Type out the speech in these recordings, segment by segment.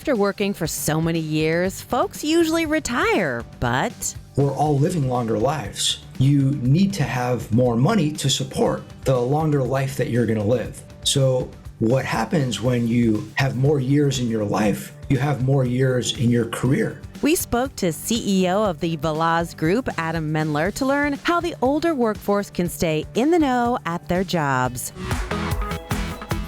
After working for so many years, folks usually retire, but we're all living longer lives. You need to have more money to support the longer life that you're going to live. So what happens when you have more years in your life, you have more years in your career. We spoke to CEO of the Veloz Group, Adam Mendler, to learn how the older workforce can stay in the know at their jobs.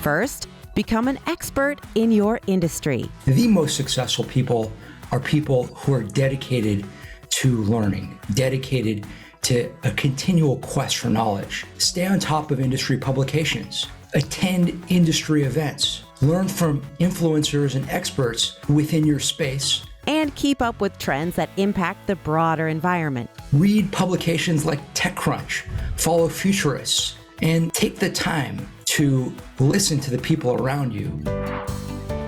First, become an expert in your industry. The most successful people are people who are dedicated to learning, dedicated to a continual quest for knowledge. Stay on top of industry publications, attend industry events, learn from influencers and experts within your space, and keep up with trends that impact the broader environment. Read publications like TechCrunch, follow futurists, and take the time to listen to the people around you.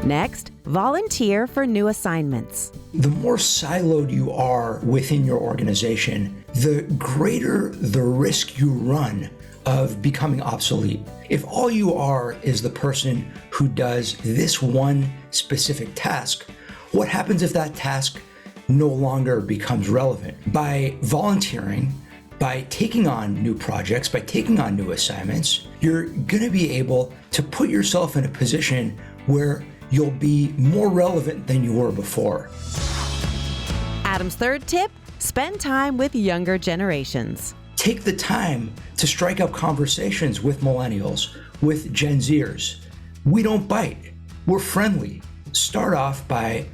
Next, volunteer for new assignments. The more siloed you are within your organization, the greater the risk you run of becoming obsolete. If all you are is the person who does this one specific task, what happens if that task no longer becomes relevant? By volunteering, by taking on new projects, by taking on new assignments, you're going to be able to put yourself in a position where you'll be more relevant than you were before. Adam's third tip, spend time with younger generations. Take the time to strike up conversations with millennials, with Gen Zers. We don't bite, we're friendly. Start off by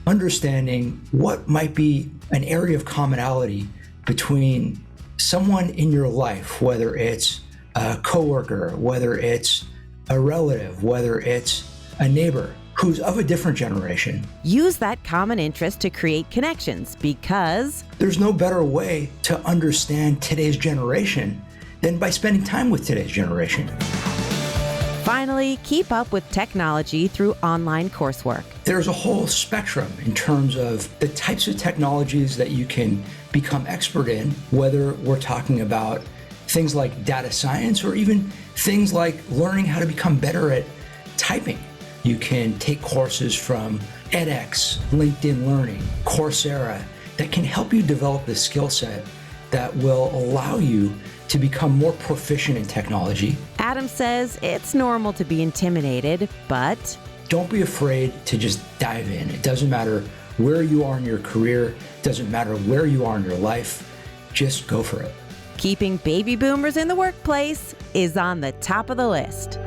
understanding what might be an area of commonality between someone in your life, whether it's a coworker, whether it's a relative, whether it's a neighbor who's of a different generation. Use that common interest to create connections because there's no better way to understand today's generation than by spending time with today's generation. Finally, keep up with technology through online coursework. There's a whole spectrum in terms of the types of technologies that you can become expert in, whether we're talking about things like data science or even things like learning how to become better at typing. You can take courses from edX, LinkedIn Learning, Coursera that can help you develop the skill set that will allow you to become more proficient in technology. Adam says it's normal to be intimidated, but don't be afraid to just dive in. It doesn't matter where you are in your career, it doesn't matter where you are in your life, just go for it. Keeping baby boomers in the workplace is on the top of the list.